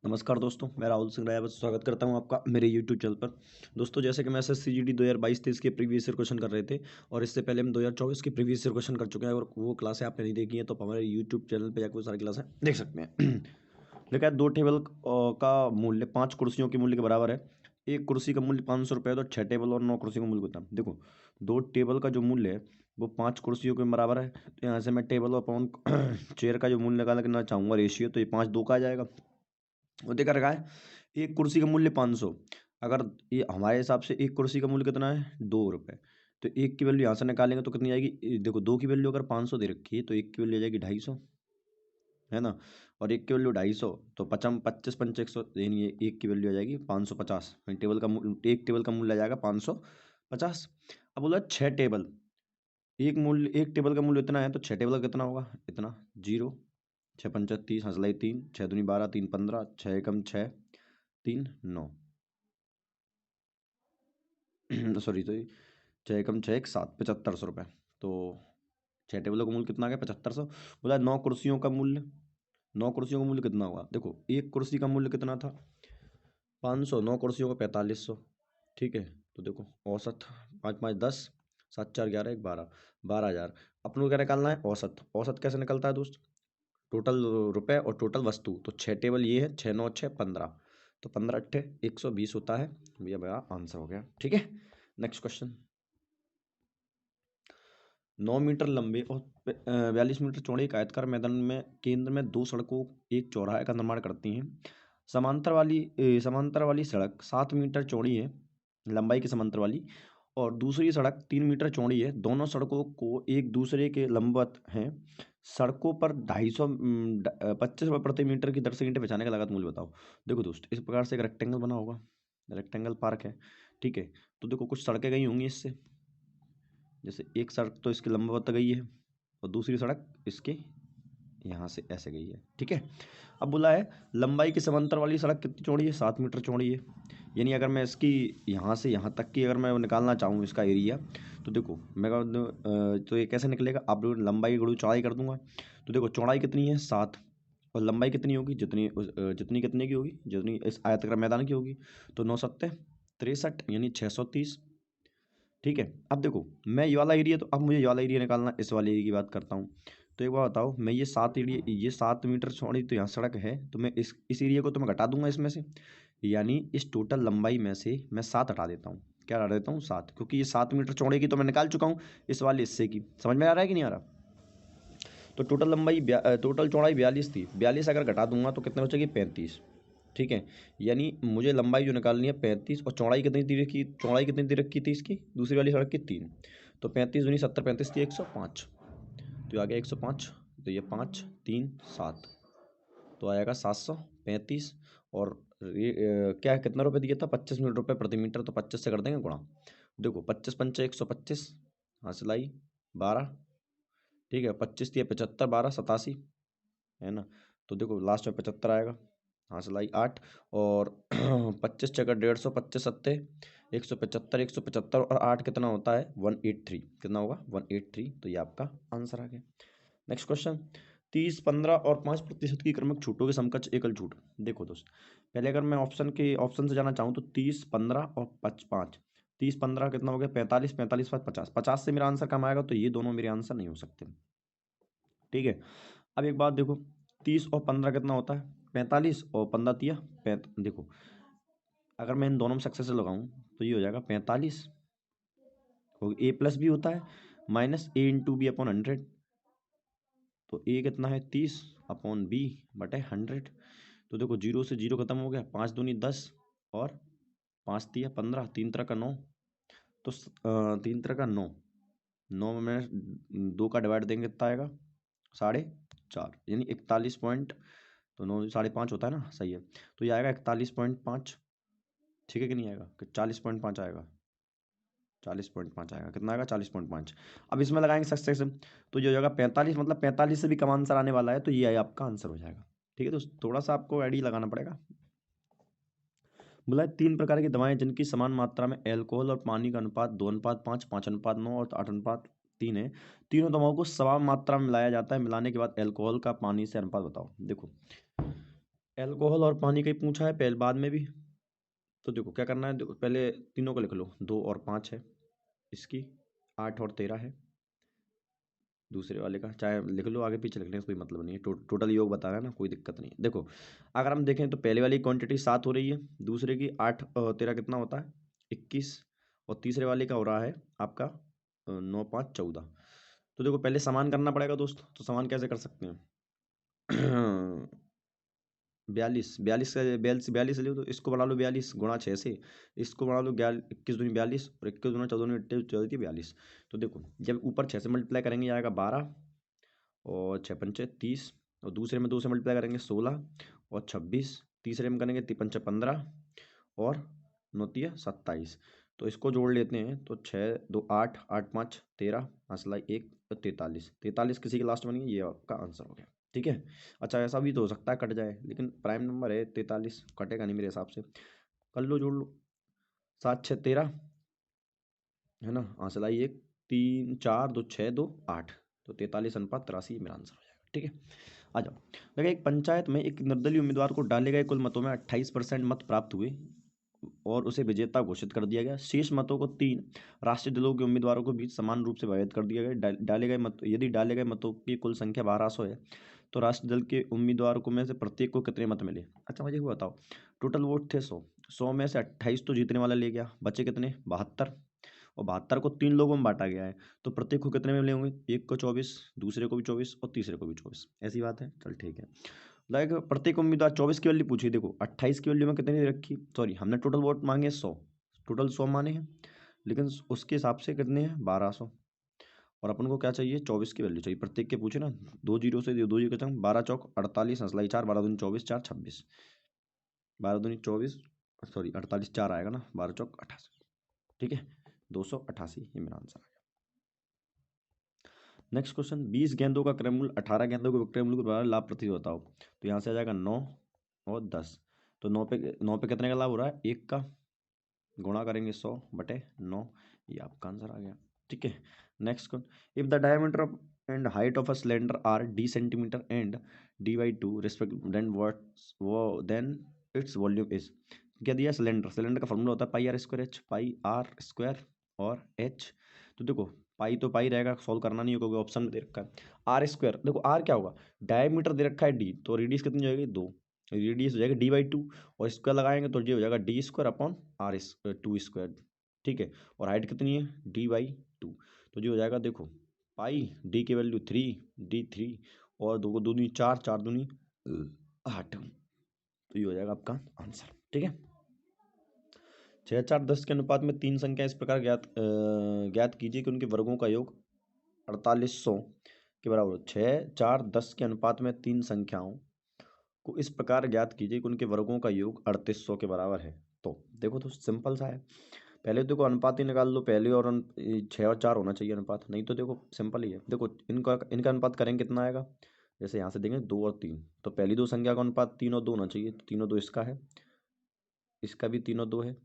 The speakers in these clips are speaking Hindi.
नमस्कार दोस्तों, मैं राहुल सिंह राय स्वागत करता हूं आपका मेरे यूट्यूब चैनल पर। दोस्तों, जैसे कि मैं एसएससी जीडी 2022-23 के प्रीवियस ईयर क्वेश्चन कर रहे थे और इससे पहले हम 2024 के प्रीवियस ईयर क्वेश्चन कर चुके हैं और वो क्लासें आपने नहीं देखी हैं तो आप हमारे यूट्यूब चैनल पर जाकर वो सारी क्लासें देख सकते हैं। लिखा है 2 टेबल का मूल्य 5 कुर्सियों के मूल्य के बराबर है। एक कुर्सी का मूल्य 500 रुपये है तो 6 टेबल और 9 कुर्सियों का मूल्य कितना? देखो, 2 टेबल का जो मूल्य है वो 5 कुर्सियों के बराबर है, तो यहाँ से मैं टेबल और पाउंड चेयर का जो मूल्य निकालना चाहूँगा रेशियो, तो ये 5 2 का आ जाएगा। वो देखा रखा है एक कुर्सी का मूल्य 500। अगर ये हमारे हिसाब से एक कुर्सी का मूल्य कितना है? 2 रुपये। तो एक की वैल्यू यहाँ से निकालेंगे तो कितनी आएगी? देखो, दो की वैल्यू अगर 500 दे रखी है तो एक की वैल्यू आ जाएगी 250, है ना। और एक की वैल्यू 250 तो 25 पंच 100, यानी एक की वैल्यू आ जाएगी 550। टेबल का एक टेबल का मूल्य आ जाएगा 550। अब बोला 6 टेबल, एक टेबल का मूल्य इतना है तो 6 टेबल का कितना होगा? इतना। जीरो, 6 पंचा 30, हंसलाई 3, 6 दूनी 12, 3 15, 6 एकम 6, 3 9। सॉरी तो 6 एकम 6 एक 7, 7500 रुपये। तो 6 टेबलों का मूल्य कितना आ गया? 7500। बोला 9 कुर्सियों का मूल्य, 9 कुर्सियों का मूल्य कितना होगा? देखो, एक कुर्सी का मूल्य कितना था? 500, 9 कुर्सियों का 4500। ठीक है, तो देखो औसत 5 5 10, 7 4 11 1 12, 12,000। अपन को क्या निकालना है? औसत। औसत कैसे निकलता है दोस्त? टोटल रुपए और टोटल वस्तु। तो 6 टेबल ये है, 6 9 6 15, तो 15 अट्ठे 120 होता है। भैया मेरा आंसर हो गया। ठीक है, नेक्स्ट क्वेश्चन। 9 मीटर लंबे और 42 मीटर चौड़े एक आयताकार मैदान में केंद्र में दो सड़कों एक चौराहे का निर्माण करती हैं। समांतर वाली सड़क 7 मीटर चौड़ी है, लंबाई की समांतर वाली, और दूसरी सड़क 3 मीटर चौड़ी है। दोनों सड़कों को एक दूसरे के लंबवत हैं। सड़कों पर 25 रुपये प्रति मीटर की दर से ईंटें बिछाने का लागत मूल्य बताओ। देखो दोस्त, इस प्रकार से एक रेक्टेंगल बना होगा, रेक्टेंगल पार्क है। ठीक है, तो देखो कुछ सड़कें गई होंगी इससे, जैसे एक सड़क तो इसके लंबवत गई है और दूसरी सड़क इसके यहाँ से ऐसे गई है। ठीक है, अब बोला है लंबाई की समांतर वाली सड़क कितनी चौड़ी है? 7 मीटर चौड़ी है। यानी अगर मैं इसकी यहाँ से यहाँ तक की अगर मैं निकालना चाहूँ इसका एरिया, तो देखो मैं तो ये कैसे निकलेगा? आप लंबाई गुणु चौड़ाई कर दूंगा। तो देखो चौड़ाई कितनी है? 7, और लंबाई कितनी होगी? जितनी कितने की होगी? जितनी इस आयताकार मैदान की होगी। तो 9 सत्ते 63, यानी 630। ठीक है, अब देखो मैं ये वाला एरिया, तो अब मुझे ये वाला एरिया निकालना, इस वाले एरिया की बात करता हूँ। तो एक बार बताओ, मैं ये 7 मीटर चौड़ी तो यहाँ सड़क है, तो मैं इस एरिया को तो मैं घटा दूंगा इसमें से, यानी इस टोटल लंबाई में से मैं 7 हटा देता हूँ। क्या हटा देता हूँ? 7, क्योंकि ये 7 मीटर चौड़े की तो मैं निकाल चुका हूँ इस वाले हिस्से की। समझ में आ रहा है कि नहीं आ रहा? तो टोटल चौड़ाई 42 थी, 42 अगर घटा दूंगा तो कितना बचेगी? 35। ठीक है, यानी मुझे लंबाई जो निकालनी है 35, और चौड़ाई कितनी दी रखी? चौड़ाई कितनी दी रखी थी इसकी दूसरी वाली सड़क की? 3। तो 35 दूनी 70, 35 थी 105, तो आ गया 105। तो ये 5 3 7, तो आएगा 735। और क्या कितना रुपये दिया था? 25 रुपये प्रति मीटर, तो 25 से कर देंगे गुणा। देखो 25 पंचे 125, हासिल आई 12। ठीक है, 25 दिया 75, 12 87, है ना। तो देखो लास्ट में 75 आएगा, हासिल आई 8। और 25 चक्कर 150, 25 सत्ते 175, 175 और 8 कितना होता है? 183। कितना होगा? 183। तो ये आपका आंसर आ गया। Next question. 30, 15 और 5% की क्रमिक छूटों के समकक्ष एकल छूट। देखो दोस्त, पहले अगर मैं ऑप्शन से जाना चाहूँ तो 30, 15 और 5। 30 15 कितना हो गया? 45, 45 5 50। 50 से मेरा आंसर कम आएगा, तो ये दोनों मेरे आंसर नहीं हो सकते। ठीक है, अब एक बात देखो, 30 और 15 कितना होता है? 45, और 15 तिया देखो अगर मैं इन दोनों में सक्सेस लगाऊं तो ये हो जाएगा 45, ए प्लस बी होता है, माइनस ए इंटू बी अपॉन 100। तो ए कितना है? 30 अपॉन बी बटे 100। तो देखो जीरो से जीरो खत्म हो गया, 5 दूनी 10 और 5 तिया 15, 3 तरह का 9। तो 3 तरह का 9, 9 में 2 का डिवाइड देंगे कितना आएगा? 4.5, यानी 41 पॉइंट। तो 9 5.5 होता है ना, सही है। तो ये आएगा 41.5। ठीक है कि नहीं आएगा? कि 40.5 आएगा? 40.5 आएगा। कितना आएगा? 40.5। अब इसमें लगाएंगे सक्सेस, तो ये हो जाएगा 45, मतलब 45 से भी कम आंसर आने वाला है, तो ये आपका आंसर हो जाएगा। ठीक है, तो थोड़ा सा आपको आईडी लगाना पड़ेगा। बोला 3 प्रकार की दवाएं जिनकी समान मात्रा में एल्कोहल और पानी का अनुपात 2:5, 5:9 और 8:3 है। तीनों दवाओं को समान मात्रा में मिलाया जाता है, मिलाने के बाद एल्कोहल का पानी से अनुपात बताओ। देखो एल्कोहल और पानी का ही पूछा है पहले, बाद में भी। तो देखो क्या करना है, देखो पहले तीनों को लिख लो, 2 और 5 है इसकी, 8 और 13 है दूसरे वाले का, चाहे लिख लो आगे पीछे लिखने से कोई मतलब नहीं है, टोटल योग बताना है ना, कोई दिक्कत नहीं है। देखो अगर हम देखें तो पहले वाली क्वांटिटी 7 हो रही है, दूसरे की 8 13 कितना होता है 21, और तीसरे वाले का हो रहा है आपका 9 5 14। तो देखो पहले समान करना पड़ेगा दोस्त, तो समान कैसे कर सकते हैं 42 42 का 42 42 ले लो, तो इसको बना लो 42 गुणा 6 से, इसको बना लो 21 दूनी 42 और 21 दूना 14 14 42। तो देखो जब ऊपर 6 से मल्टीप्लाई करेंगे आएगा 12 और 6 पंचे 30, और दूसरे में 2 से मल्टीप्लाई करेंगे 16 और 26, तीसरे में करेंगे 3 पंचे 15 और 9 तिया 27। तो इसको जोड़ लेते हैं तो 6 2 8 8 5 13 हंसलाई 1 43, 43 किसी के लास्ट में नहीं है, ये आपका आंसर हो गया। ठीक है। अच्छा ऐसा भी तो हो सकता है कट जाए, लेकिन प्राइम नंबर है 43, कटेगा नहीं मेरे हिसाब से। कर लो जोड़ लो, 7 6 13 है ना, हंसलाई 1 3 4 2 6 2 8, तो 43:83 मेरा आंसर हो जाएगा। ठीक है। आ जाओ। देखिए एक पंचायत में एक निर्दलीय उम्मीदवार को डाले गए कुल मतों में 28% मत प्राप्त हुए और उसे विजेता घोषित कर दिया गया। शेष मतों को 3 राष्ट्रीय दलों के उम्मीदवारों के बीच समान रूप से विभाजित कर दिया गया। डाले गए मत, यदि डाले गए मतों की कुल संख्या 1200 है तो राष्ट्रीय दल के उम्मीदवारों को में से प्रत्येक को कितने मत मिले। अच्छा मुझे वो बताओ, टोटल वोट थे 100 में से 28 तो जीतने वाला ले गया, बचे कितने 72, और 72 को 3 लोगों में बांटा गया है, तो प्रत्येक को कितने में मिले होंगे, एक को 24, दूसरे को भी 24 और तीसरे को भी 24। ऐसी बात है, चल ठीक है। लाइक प्रत्येक उम्मीदवार 24 की वैल्यू पूछी, देखो 28 की वैल्यू में कितनी दे रखी, सॉरी हमने टोटल वोट मांगे 100, टोटल 100 माने हैं, लेकिन उसके हिसाब से कितने हैं 1200, और अपन को क्या चाहिए 24 की वैल्यू चाहिए, प्रत्येक के पूछे ना, 2 जीरो से 2 जीरो के संग 12 चौक 48 हंसलाई 4, 12 दूनी 24 4 26, 12 दूनी 24, सॉरी 48 4 आएगा ना, 12 चौक 88। ठीक है 288, ये मेरा आंसर है। नेक्स्ट क्वेश्चन, 20 गेंदों का क्रय मूल्य 18 गेंदों के विक्रय मूल्य के बराबर, लाभ प्रतिशत बताओ। तो यहाँ से आ जाएगा 9 और 10, तो 9 पे कितने का लाभ हो रहा है, 1 का, गुणा करेंगे 100/9, ये आपका आंसर आ गया। ठीक है। Next question, if the diameter of and height of a cylinder are d centimetre and d/2 respect, then what's वो देन इट्स वॉल्यूम इज। क्या दिया, सिलेंडर का फॉर्मूला होता है pi r square h, pi r square और एच। तो देखो पाई तो पाई रहेगा, सॉल्व करना नहीं होगा क्योंकि ऑप्शन में दे रखा है। आर स्क्वायर, देखो आर क्या होगा, डायमीटर दे रखा है डी, तो रेडियस कितनी हो जाएगी 2, रेडियस हो जाएगा d/2, और स्क्वायर लगाएंगे तो ये हो जाएगा d² / r² ठीक है। और हाइट कितनी है d/2, तो ये हो जाएगा देखो पाई, डी की वैल्यू 3, d3, और 2 को 2 दूनी 4, 4 दूनी 8, तो ये हो जाएगा आपका आंसर। ठीक है। 6 4 10 के अनुपात में 3 संख्या इस प्रकार ज्ञात कीजिए कि उनके वर्गों का योग 4800 के बराबर हो। 6 4 10 के अनुपात में 3 संख्याओं को इस प्रकार ज्ञात कीजिए कि उनके वर्गों का योग 3800 के बराबर है। तो देखो तो सिंपल सा है, पहले देखो अनुपात ही निकाल लो, पहले और 6 और 4 होना चाहिए अनुपात, नहीं तो देखो सिंपल ही है। देखो इनका अनुपात करेंगे कितना आएगा, जैसे यहाँ से देंगे 2 और 3, तो पहली दो संख्या का अनुपात 3 और 2 होना चाहिए, तो 3 और 2 इसका है, इसका भी 3 और 2 है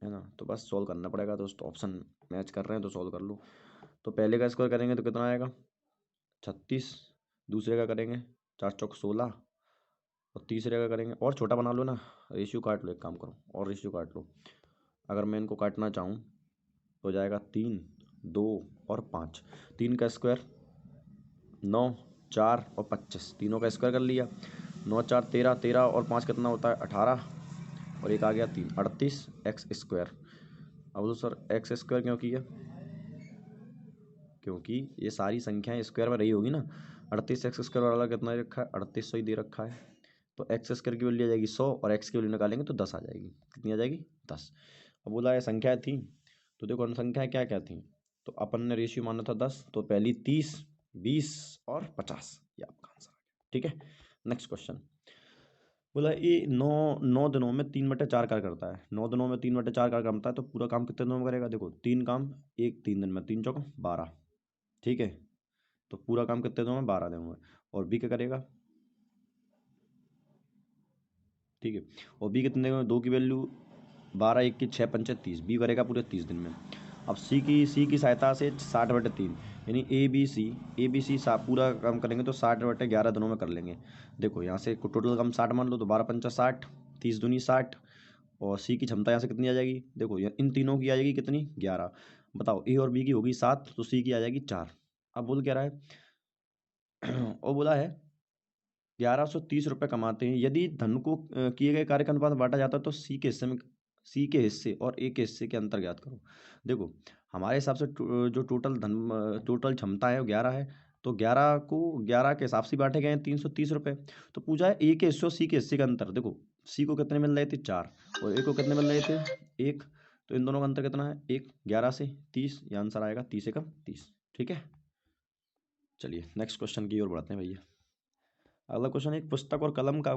ना, तो बस सॉल्व करना पड़ेगा दोस्तों, ऑप्शन मैच कर रहे हैं तो सॉल्व कर लो। तो पहले का स्क्वायर करेंगे तो कितना आएगा 36, दूसरे का करेंगे 4 चौक 16, और तीसरे का करेंगे, और छोटा बना लो ना, रेशियो काट लो, एक काम करो और रेशियो काट लो, अगर मैं इनको काटना चाहूँ तो हो जाएगा 3 2 और 5, 3 का स्क्वायर 9 4 और 25, तीनों का स्क्वायर कर लिया, 9 4 13, 13 और 5 कितना होता है 18, और एक आ गया 3 38 एक्स स्क्वायर। अब तो सर एक्स स्क्वायर क्यों किया, क्योंकि ये सारी संख्याएं स्क्वायर में रही होगी ना, 38 एक्स स्क्वायर वाला कितना दे रखा है 3800 ही दे रखा है, तो एक्स स्क्वायर की वैल्यू आ जाएगी 100 और एक्स की वैल्यू निकालेंगे तो 10 आ जाएगी, कितनी आ जाएगी 10। अब बोला है संख्या थी, तो देखो संख्याएं क्या क्या थी, तो अपन ने रेशियो माना था 10, तो पहली 30 20 और 50, ये आपका आंसर आ गया। ठीक है। नेक्स्ट क्वेश्चन, बोला ये 9 दिनों में 3/4 कार्य करता है, 9 दिनों में 3/4 कार्य करता है, तो पूरा काम कितने दिनों में करेगा, देखो 3 काम एक 3 दिन में, 3 चौक 12, ठीक है, तो पूरा काम कितने दिनों में 12 दिनों में। और बी क्या करेगा, ठीक है, और बी कितने दिनों में, 2 की वैल्यू 12 1 की 6 पंचे 30, बी करेगा पूरे 30 दिन में। अब सी की सहायता से 60/3 यानी ए बी सी पूरा काम करेंगे तो 60/11 दिनों में कर लेंगे। देखो यहाँ से टोटल काम 60 मान लो तो 12 पंचा 60, 30 दूनी 60, और सी की क्षमता यहाँ से कितनी आ जाएगी, देखो इन तीनों की आ जाएगी कितनी 11। बताओ ए और बी की होगी 7 तो सी की आ जाएगी 4। अब बोल क्या रहा है और बोला है 1130 रुपये कमाते हैं, यदि धन को किए गए कार्य का अनुपात बांटा जाता है तो सी के हिस्से और ए के हिस्से के अंतर ज्ञात करो। देखो हमारे हिसाब से जो टोटल क्षमता है वो 11 है, तो 11 को 11 के हिसाब से बांटे गए हैं 330 रुपये। तो पूछा है ए के हिस्से और सी के हिस्से का अंतर। देखो सी को कितने मिल रहे थे 4 और ए को कितने मिल रहे थे 1, तो इन दोनों का अंतर कितना है 1, 11 से 30, ये आंसर आएगा 30 एकम 30। ठीक है, चलिए नेक्स्ट क्वेश्चन की ओर बढ़ते हैं भैया। अगला क्वेश्चन, एक पुस्तक और कलम का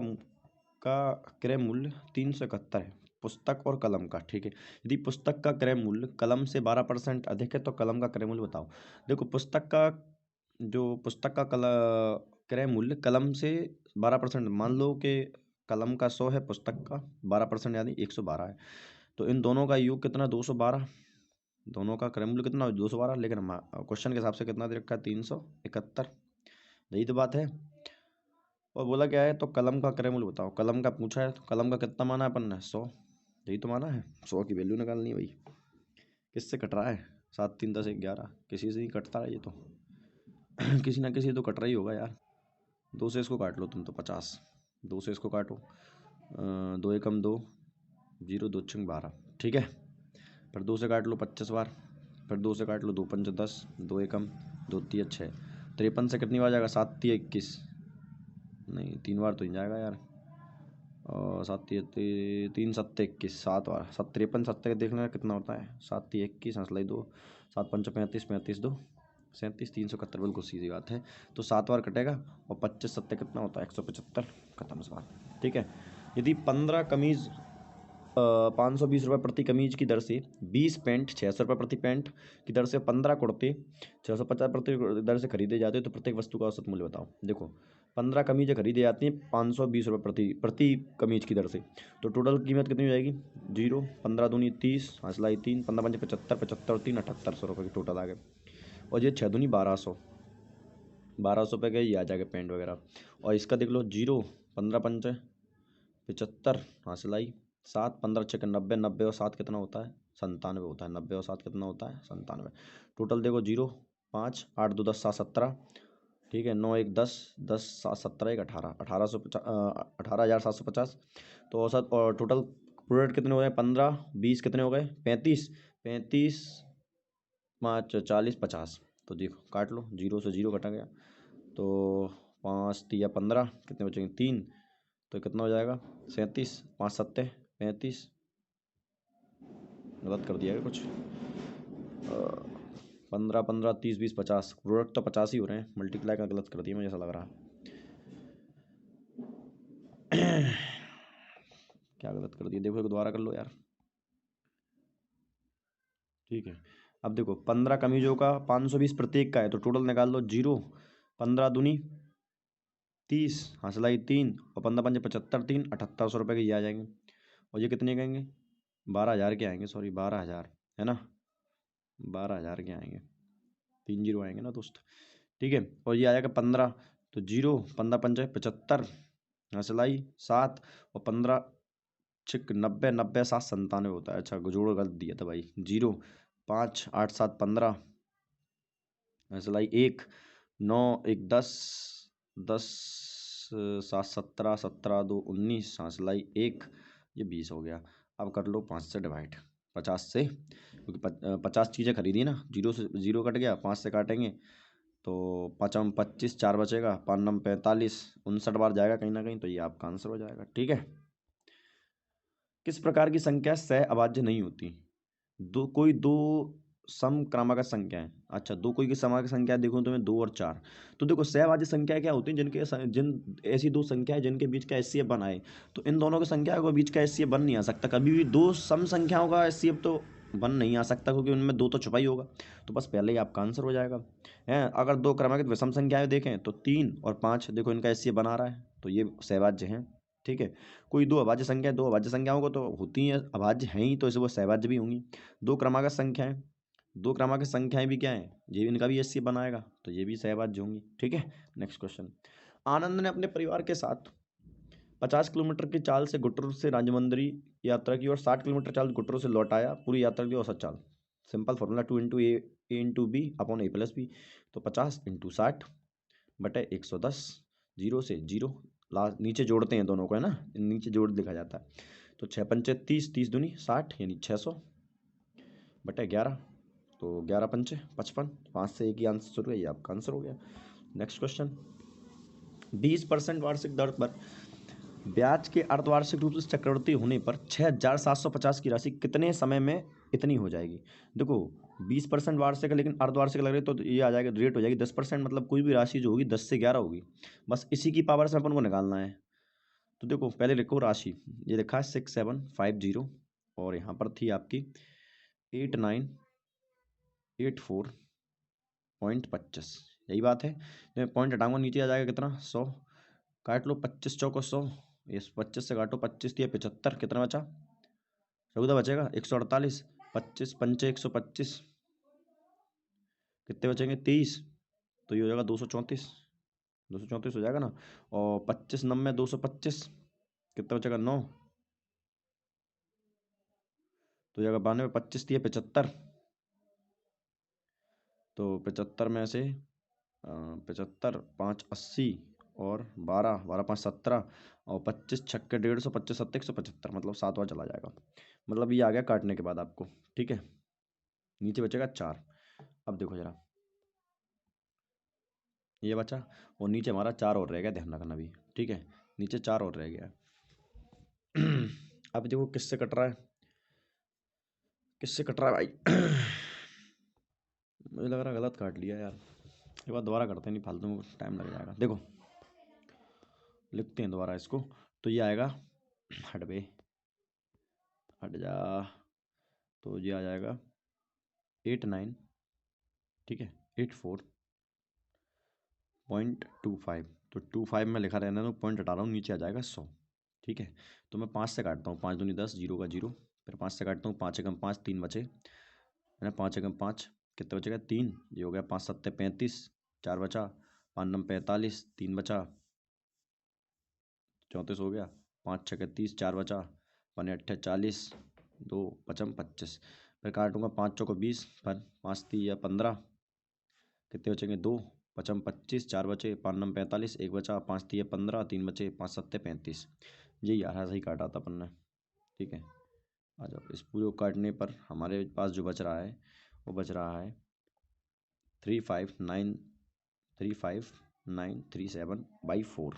क्रय मूल्य 371 है, पुस्तक और कलम का। ठीक है, यदि पुस्तक का क्रय मूल्य कलम से 12% अधिक है तो कलम का क्रय मूल्य बताओ। देखो पुस्तक का क्रय मूल्य कलम से 12%, मान लो कि कलम का 100 है, पुस्तक का 12% यानी 112 है, तो इन दोनों का योग कितना 212, दोनों का क्रय मूल्य कितना 212, लेकिन क्वेश्चन के हिसाब से कितना दे रखा है 371, यही तो बात है। और बोला क्या है, तो कलम का क्रय मूल्य बताओ। कलम का पूछा है तो कलम का कितना माना है अपन ने 100, यही तो माना है, 100 की वैल्यू निकालनी है भाई। किससे कट रहा है 7 3 10 11, किसी से ही कटता है ये तो किसी ना किसी तो कट रहा ही होगा यार। 2 से इसको काट लो तुम तो 50, 2 से इसको काटो 2 एकम 2, 0 2 छंग 12। ठीक है, फिर 2 से काट लो 25 बार, फिर 2 से काट लो 2 पंच 10, 2 एकम 2 3 6, 53 से कितनी बार जाएगा 7 3 21, नहीं 3 बार तो नहीं जाएगा यार, और 7 3 7 21, 7 बार 7 53 7 देख लेना कितना होता है, 7 3 21 हंसलाई 2, 7 पंच 35, 35 2 37, 371, बिल्कुल सीधी बात है। तो 7 बार कटेगा और 25 7 कितना होता है 175, खत्म सवाल। ठीक है, यदि 15 कमीज 520 रुपये प्रति कमीज की दर से 20 पैंट 600 रुपये प्रति पैंट की दर से 15 कुर्ते 650 प्रति दर से खरीदे जाते हैं तो प्रत्येक वस्तु का औसत मूल्य बताओ। देखो 15 कमीजें खरीदी जाती हैं 520 रुपये प्रति कमीज की दर से, तो टोटल कीमत कितनी हो जाएगी 0, 15 दूनी 30, हंसलाई 3, 15 पंजे 75, 75 और 3 7800 रुपये की टोटल आ गए, और ये 6 दूनी 1200, 1200 रुपये का ये आ जाएगा पेंट वगैरह। और इसका देख लो 0, 15 पंचे 75, हंसलाई 7, 15 छः 90, 90 और 7 कितना होता है 97 होता है, 90 और 7 कितना होता है 97। टोटल देखो 0 5 8 2 10 7 17, ठीक है 9 1 10 10 7 17 1 18, 18,750। तो औसत और टोटल प्रोडक्ट कितने हो गए 15 20 कितने हो गए 35, 35 5 40 50। तो देखो काट लो 0 से 0 कटा गया, तो 5 3 15 कितने बचेंगे 3, तो कितना हो जाएगा 37, 5 7 35, गलत कर दिया है कुछ, 15 15 30 20 50, प्रोडक्ट तो 50 ही हो रहे हैं, मल्टीप्लाई का गलत कर दिया मुझे ऐसा लग रहा क्या गलत कर दिया, देखो एक दोबारा कर लो यार। ठीक है, अब देखो 15 कमीजों का 520 प्रत्येक का है, तो टोटल निकाल लो 0, 15 दूनी 30, हंसलाई 3 और 15 पंजे 75, 3 7800 रुपये के ये आ जाएंगे, और ये कितने कहेंगे 12,000 के आएंगे, सॉरी 12,000 है ना, 12,000 के आएंगे, 3 जीरो आएंगे ना दोस्त। ठीक है, और ये आ जाएगा 15, तो 0 15 पंजे 75, हंसलाई 7 और 15 छिक 90, 90 7 97 होता है, अच्छा जोड़ गलत दिया था भाई, 0 5 8 7 15, हंसलाई 1 9 1 10 10 7 17 17 2 19, हंसलाई 1, ये 20 हो गया। अब कर लो 5 से डिवाइड, 50 से, क्योंकि 50 चीज़ें खरीदी ना, 0 से 0 कट गया, 5 से काटेंगे तो 5 25, 4 बचेगा, 5 9 45, 59 बार जाएगा कहीं ना कहीं, तो ये आपका आंसर हो जाएगा। ठीक है, किस प्रकार की संख्या सह अभाज्य नहीं होती, कोई दो समक्रमागत संख्या है, अच्छा दो कोई की समागत संख्या देखो तुम्हें 2 और 4, तो देखो सहभाज्य संख्या क्या होती है, जिन ऐसी दो संख्या है जिनके बीच का एचसीएफ बन आए, तो इन दोनों की संख्या के बीच का एचसीएफ बन नहीं आ सकता, कभी भी दो सम संख्याओं का एचसीएफ तो बन नहीं आ सकता, क्योंकि उनमें 2 तो छुपा ही होगा, तो बस पहले ही आपका आंसर हो जाएगा। है अगर दो क्रमागत विषम संख्याएं देखें तो 3 और 5 देखो इनका एचसीएफ बना रहा है, तो ये सहभाज्य हैं। ठीक है, कोई दो अभाज्य संख्या, दो अभाज्य संख्याओं को तो होती हैं अभाज्य हैं ही, तो इसे वो सहभाज्य भी होंगी। दो क्रमागत संख्याएं दो क्रमांक संख्याएं भी क्या है, ये इनका भी एचसीएफ बनाएगा, तो ये भी सहभाज्य होंगी। ठीक है, नेक्स्ट क्वेश्चन। आनंद ने अपने परिवार के साथ 50 किलोमीटर की चाल से गुटरू से राजमंद्री यात्रा की और 60 किलोमीटर चाल गुटरू से लौट आया। पूरी यात्रा की औसत चाल। Simple formula 2 × A × B/A/B। तो 50 × 60 बटे 110, 0 से 0 लास्ट नीचे जोड़ते हैं दोनों को, है ना, नीचे जोड़ लिखा जाता है। तो 6 पंचे 30, 30 दूनी 60 यानी 600 बटे 11। तो 11 पंचे 55, 5 से एक ही आंसर शुरू है, ये आपका आंसर हो गया। Next question. 20% वार्षिक दर पर ब्याज के अर्धवार्षिक रूप से चक्रवृद्धि होने पर 6,750 की राशि कितने समय में इतनी हो जाएगी। देखो 20% वार्षिक है लेकिन अर्धवार्षिक लग रही है, तो ये आ जाएगा, रेट हो जाएगी 10%, मतलब कोई भी राशि जो होगी 10 से 11 होगी। बस इसी की पावर से अपन को निकालना है। तो देखो पहले लिखो राशि, ये लिखा है 6750 और यहाँ पर थी आपकी 8984.25, यही बात है। मैं पॉइंट हटाऊंगा नीचे आ जाएगा कितना, 100 काट लो, 25 चौको 100, इस 25 से काटो, 25 दिया 75, कितना बचा 14 बचेगा, 148, 25 पंचे 125, कितने बचेंगे 23, तो ये हो जाएगा 234, 234 हो जाएगा ना। और 25 9 में 225, कितना बचेगा 9, तो हो जाएगा 92, 25 दिए 75, तो 75 में से 75 5 80 और 12 12 5 17 और 25 छक्के 150, 25 7 175, मतलब 7 बार चला जाएगा। मतलब ये आ गया काटने के बाद आपको। ठीक है, नीचे बचेगा 4। अब देखो जरा, ये बचा और नीचे हमारा 4 और रह गया, ध्यान रखना भी। ठीक है, नीचे 4 और रह गया। अब देखो किससे कट रहा है, किससे कट रहा है भाई। मुझे लग रहा है गलत काट लिया यार, एक बार दोबारा करते हैं, नहीं फालतू में टाइम लग जाएगा। देखो लिखते हैं दोबारा इसको, तो ये आएगा, हट बे हट जा, तो ये आ जाएगा 89, ठीक है 84.25, तो 25 में लिखा रहना, तो पॉइंट हटा रहा हूँ, नीचे आ जाएगा 100। ठीक है, तो मैं 5 से काटता हूँ, 5 दूनी 10, 0 का 0, फिर 5 से काटता हूँ, 5 एकम 5, 3 बचे, है ना, 5 एकम 5 कितने बचेगा 3, ये हो गया 5 7 35, 4 बचा, 5 9 45, 3 बचा, 34 हो गया, 5 6 30, 4 बचा, 5 8 40, 2 पचम 25, फिर काटूंगा 5 चौको 20, फिर 5 3 15, कितने बचेंगे 2 पचम 25, 4 बचे, 5 9 45, 1 बचा, 5 3 15, 3 बचे, 5 7 35, यही आ रहा, सही काटा था अपन ने। ठीक है, आ जाओ, इस पूरे को काटने पर हमारे पास जो बच रहा है वो बच रहा है 35937/4,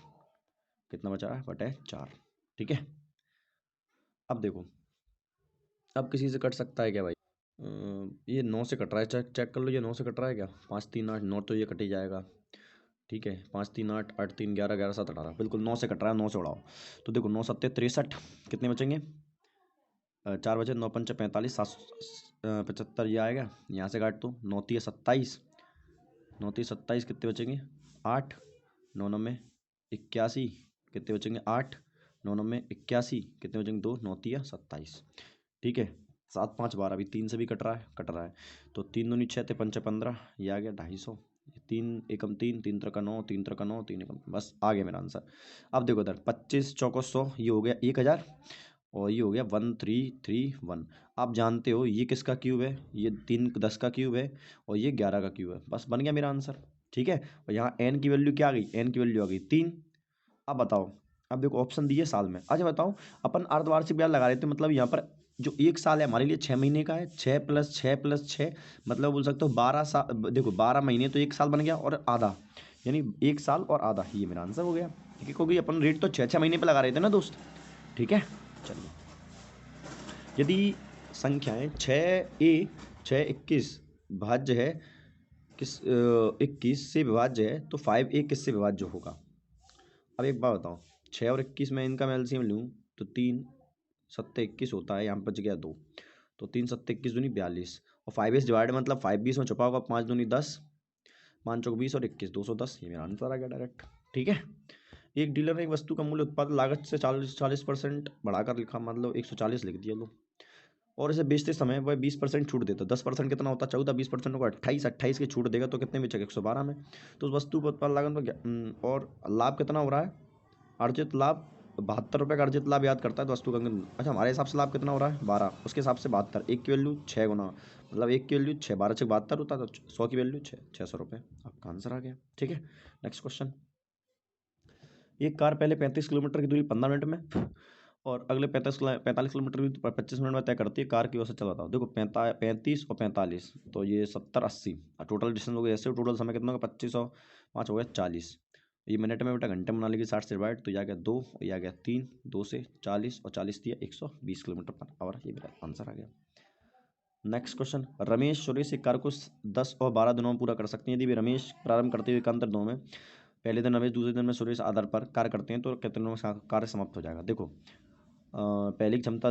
कितना बचा है बटे 4। ठीक है, अब देखो, अब किसी से कट सकता है क्या भाई, ये 9 से कट रहा है, चेक चेक कर लो, ये 9 से कट रहा है क्या, 5 3 8 9, तो ये कट ही जाएगा। ठीक है, 5 3 8 8 3 11 11 7 18, बिल्कुल 9 से कट रहा है, 9 से उड़ाओ। तो देखो 9 7 63, कितने बचेंगे, 4 बचे, 9 पंचे 45, 75, ये आएगा, यहाँ से काट दो, 9 3 27, 9 3 27, कितने बचेंगे 8, 9 9 में 81, कितने बचेंगे 8, 9 9 में 81, कितने बचेंगे 2, 9 3 27। ठीक है, 7 5 12, अभी 3 से भी कट रहा है, तो 3 दूनी 6 थे, 5 15, ये आ गया 250, 3 एकम 3, 3 त्रिका 9, 3 त्रिका 9, 3 एकम, बस आ गया मेरा आंसर। अब देखो इधर 25 चौको 100, ये हो गया 1000 और ये हो गया 1331। आप जानते हो ये किसका क्यूब है, ये 3 10 का क्यूब है और ये 11 का क्यूब है, बस बन गया मेरा आंसर। ठीक है, और यहाँ एन की वैल्यू क्या आ गई, एन की वैल्यू आ गई 3। अब बताओ, अब देखो ऑप्शन दिए साल में, अच्छा बताओ, अपन अर्धवार्षिक ब्याज लगा रहे थे, मतलब यहाँ पर जो एक साल है हमारे लिए 6 महीने का है, 6 + 6 + 6, मतलब बोल सकते हो 12 साल, देखो 12 महीने तो एक साल बन गया और आधा, यानी एक साल और आधा, ये मेरा आंसर हो गया। ठीक है, क्योंकि अपन रेट तो 6 6 महीने पे लगा रहे थे ना दोस्त। ठीक है, चलिए, यदि संख्याएं 6 भाज्य है, 21 से विभाज्य है, तो 5a किससे विभाज्य होगा। अब एक बात बताओ, 6 और 21 में इनका मैं एलसीएम लूँ तो 3 7 21 होता है, यहाँ पर बच गया 2, तो 3 7 21 दूनी 42, और 5 से डिवाइड मतलब 5 20 में छुपा होगा, 5 दूनी 10, 5 चौक 20 और 21 210, ये मेरा आंसर आ गया डायरेक्ट। ठीक है, एक डीलर ने एक वस्तु का मूल्य उत्पादन लागत से 40% बढ़ाकर लिखा, मतलब 140 लिख दिया लो। और इसे बेचते समय वह 20% छूट देता। 10% कितना होता? 14। 20% को 28। 28 की छूट देगा तो कितने बेचेगा? 112 में। तो उस वस्तु पर उत्पादन लागत और लाभ कितना हो रहा है? अर्जित लाभ 72 रुपये का अर्जित लाभ याद करता है तो वस्तु का अच्छा हमारे हिसाब से लाभ कितना हो रहा है? 12। उसके हिसाब से 72। एक की वैल्यू 6 गुना, मतलब एक की वैल्यू 6, 12 से 72 होता है तो 100 की वैल्यू 600 रुपये। आपका आंसर आ गया। ठीक है, नेक्स्ट क्वेश्चन। एक कार पहले 35 किलोमीटर की दूरी 15 मिनट में और अगले 45 किलोमीटर की दूरी 25 मिनट में तय करती है। कार की औसत चल बताओ। देखो 35 और 45 तो ये 70 80 टोटल डिस्टेंस हो गया। ऐसे टोटल समय कितना होगा? 25 और 5 हो गया 40। ये मिनट में बेटा घंटे में बना लेगी 60 से डिवाइड तो ये आ गया 2 और ये आ गया 3। 2 से 40 और 40 दिया 120 किलोमीटर पर आवर। ये मेरा आंसर आ गया। Next question. रमेश सुरेश एक कार्य को 10 और 12 दिनों में पूरा कर सकते हैं। यदि वे रमेश प्रारंभ करते हुए एकांतर दो में पहले दिन रमेश दूसरे दिन में सुरेश आधार पर कार्य करते हैं तो कितने दिनों में कार्य समाप्त हो जाएगा? देखो पहली की क्षमता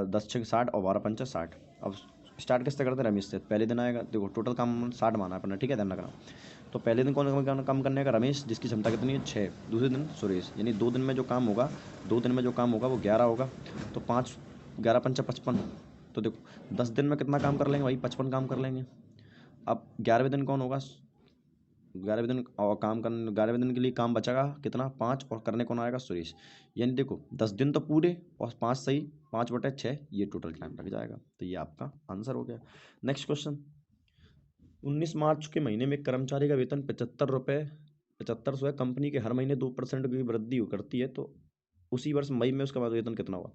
10 6 60 और 12 पंचा 60। अब स्टार्ट किससे करते हैं? रमेश से। पहले दिन आएगा, देखो टोटल काम 60 माना है अपना, ठीक है, ध्यान रखना। तो पहले दिन कौन कम करने का? रमेश, जिसकी क्षमता कितनी है? 6। दूसरे दिन सुरेश, यानी 2 दिन में जो काम होगा, 2 दिन में जो काम होगा वो 11 होगा। तो 5 11 पंचा 55। तो देखो 10 दिन में कितना काम कर लेंगे भाई? 55 काम कर लेंगे। अब 11वें दिन कौन होगा? 11वें दिन और काम करने 11वें दिन के लिए काम बचेगा कितना? 5। और करने कौन आएगा? सुरेश। यानी देखो 10 दिन तो पूरे और 5 सही, 5/6 ये टोटल टाइम लग जाएगा। तो ये आपका आंसर हो गया। Next question. 19 मार्च के महीने में कर्मचारी का वेतन 75 सौ है। कंपनी के हर महीने 2% की वृद्धि करती है तो उसी वर्ष मई में उसका वेतन कितना हुआ?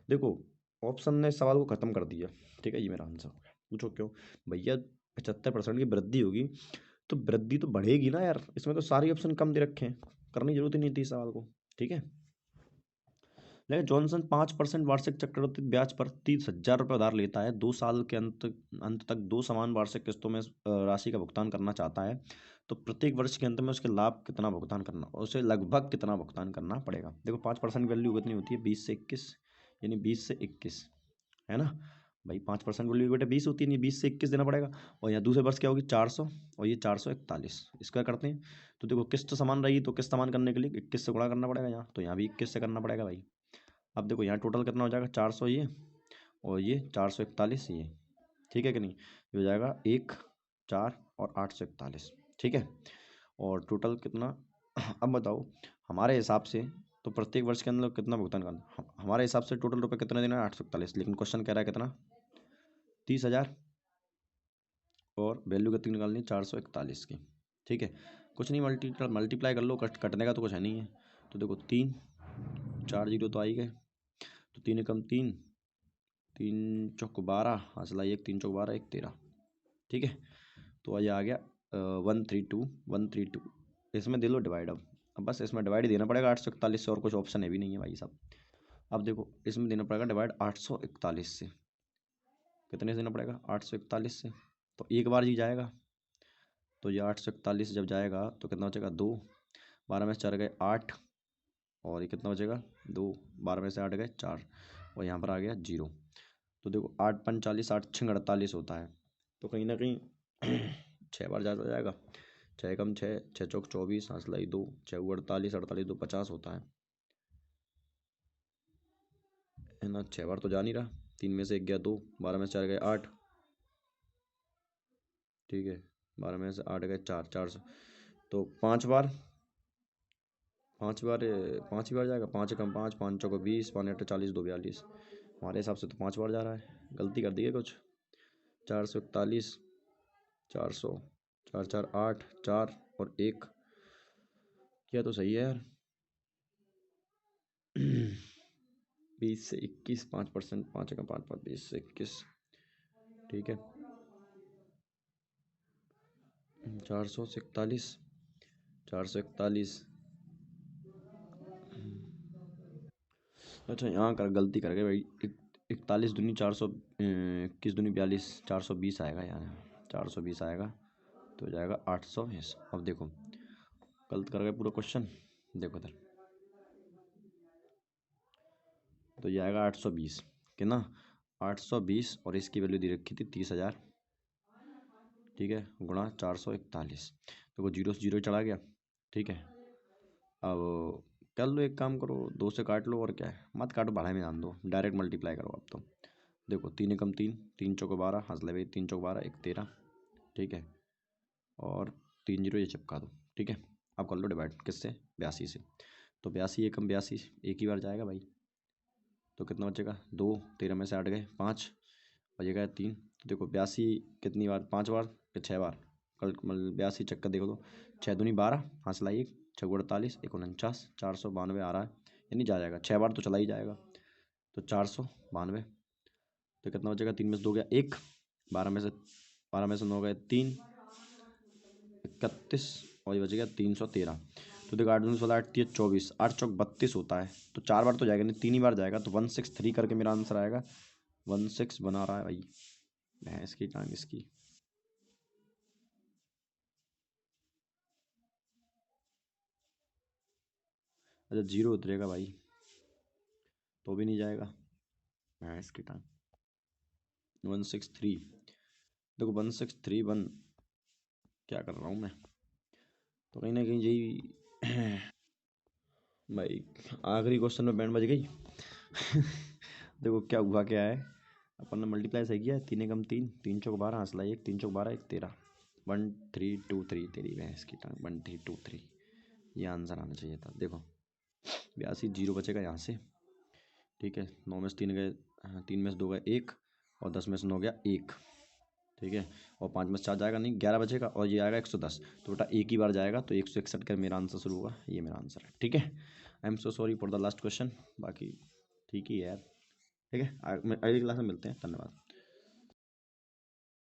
देखो ऑप्शन ने सवाल को खत्म कर दिया। ठीक है, ये मेरा आंसर हो गया। पूछो क्यों? भैया 75% की वृद्धि होगी तो वृद्धि तो बढ़ेगी ना यार। इसमें तो सारे ऑप्शन कम दे रखे हैं, करने की जरूरत ही नहीं थी इस सवाल को। ठीक है, लेकिन जॉनसन 5% वार्षिक चक्रवृद्धि ब्याज पर 30,000 रुपये उधार लेता है। 2 साल के अंत तक 2 समान वार्षिक किस्तों में राशि का भुगतान करना चाहता है तो प्रत्येक वर्ष के अंत में उसके लाभ कितना भुगतान करना, उसे लगभग कितना भुगतान करना पड़ेगा? देखो 5% की वैल्यू कितनी होती है? 20 से 21, यानी 20 से 21 है ना भाई। 5% वैल्यू बेटा 20 होती है, नहीं 20 से 21 देना पड़ेगा। और यहाँ दूसरे वर्ष क्या होगी? 400 और ये 441। इसका करते हैं तो देखो किस्त समान रही तो किस्त समान करने के लिए 21 से गुणा करना पड़ेगा यहाँ, तो यहाँ भी 21 से करना पड़ेगा भाई। अब देखो यहाँ टोटल कितना हो जाएगा? 400 ये और ये 441 ये, ठीक है कि नहीं? ये हो जाएगा 1 4 और 841। ठीक है, और टोटल कितना? अब बताओ हमारे हिसाब से तो प्रत्येक वर्ष के अंदर कितना भुगतान करना हमारे हिसाब से टोटल रुपये कितने देना है? 841। लेकिन क्वेश्चन कह रहा है कितना? 30,000 और वैल्यू कितनी निकालनी? 441 की। ठीक है, कुछ नहीं, मल्टीप्लाई कर लो, कटने का तो कुछ है नहीं है। तो देखो 3 4 जीरो तो आ ही गए, तो 3 एकम 3, 3 चौक 12, हासिल आई 1, 3 चौक 12, 1 13। ठीक है, तो ये आ गया 132। इसमें दे लो डिवाइड। अब बस इसमें डिवाइड ही देना पड़ेगा 841 से, और कुछ ऑप्शन है भी नहीं है भाई साहब। अब देखो इसमें देना पड़ेगा डिवाइड 841 से। कितने से देना पड़ेगा? 841 से। तो एक बार जी जाएगा, तो ये 841 जब जाएगा तो कितना बचेगा? 2। 12 में से 4 गए 8 और ये कितना बचेगा? 2। 12 में से 8 गए 4 और यहाँ पर आ गया 0। तो देखो 8 5 40, 8 6 48 होता है। तो कहीं ना कहीं 6 बार ज़्यादा जाएगा। 6 कम 6, 6 चौक 24, हाथ लाई 2, 6 48, 48 2 50 होता है ना। 6 बार तो जा नहीं रहा, 3 में से 1 गया 2, 12 में से 4 गए 8। ठीक है, 12 में से 8 गए 4, 400। तो 5 बार, 5 बार 5 ही बार जाएगा। 5 कम 5, 5 चौको 20, 5 8 40 2 42। हमारे हिसाब से तो 5 बार जा रहा है, गलती कर दी है कुछ। 441, 400, 4 4 8, 4 और 1 किया तो सही है यार। 20 से 21, 5%, 5 का 5 5, 20 से 21। ठीक है, 441, 441। अच्छा यहाँ कर गलती कर गए भाई। 41 दूनी 400, 21 दूनी 42, 420 आएगा यहाँ, 420 आएगा तो हो जाएगा 820। अब देखो गलत कर गए पूरा क्वेश्चन। देखो इधर, तो ये आएगा 820 कितना? 820 और इसकी वैल्यू दी रखी थी 30,000। ठीक है, गुणा 441। देखो 0 से 0 चढ़ा गया। ठीक है, अब कर लो, एक काम करो 2 से काट लो, और क्या है, मत काटो, बढ़ाई में ध्यान दो, डायरेक्ट मल्टीप्लाई करो अब तो। देखो 3 एकम 3, 3 चौको 12, हंस ले भाई, 3 चौको 12, 1 13, ठीक है, और 3 जीरो ये चिपका दो, ठीक है। अब कर लो डिवाइड किससे, 82 से। तो 82 एकम 82 एक ही बार जाएगा भाई, तो कितना बचेगा 2, 13 में से 8 गए 5, और ये गया 3। तो देखो 82 कितनी बार, 5 बार या 6 बार, कल मतलब 82 चक्कर देखो तो 6 दूनी 12, हाथ लाई 1, 6 48, 49, 492 आ रहा है, यानी जाएगा 6 बार तो चला ही जाएगा, तो 492। तो कितना बचेगा, 3 में से 2 गया 1, 12 में से 9 गए 3, 31, और ये बच गया 313। तो देखो 8 दूनी 16, 8 3 24, 8 चौक 32 होता है, तो 4 बार तो जाएगा नहीं, 3 ही बार जाएगा, तो 163 करके मेरा आंसर आएगा। 16 बना रहा है भाई, भैंस की टांग इसकी। अच्छा जीरो उतरेगा भाई, तो भी नहीं जाएगा, भैंस की टांग। 163, देखो 1631 क्या कर रहा हूँ मैं, तो कहीं ना कहीं यही भाई आखिरी क्वेश्चन में बैंड बज गई। देखो क्या हुआ क्या है, अपन ने मल्टीप्लाई सही किया है, 3 एकम 3, 3 चौक 12, हंसला 1, 3 चौक 12, 1 13, 1323, तेरी भैंस की टांग 1323, ये आंसर आना चाहिए था। देखो 82 जीरो बचेगा यहाँ से, ठीक है, 9 में से 3 गए, 3 में से 2 गए 1, और 10 में से 9 गया 1, ठीक है, और 5 में से 4 जाएगा नहीं, 11 बचेगा, और ये आएगा 110, तो बेटा एक ही बार जाएगा, तो 161 का मेरा आंसर शुरू होगा, ये मेरा आंसर है, ठीक है। I am so sorry for the last question, बाकी ठीक ही है यार, ठीक है। मैं अगली क्लास में मिलते हैं, धन्यवाद।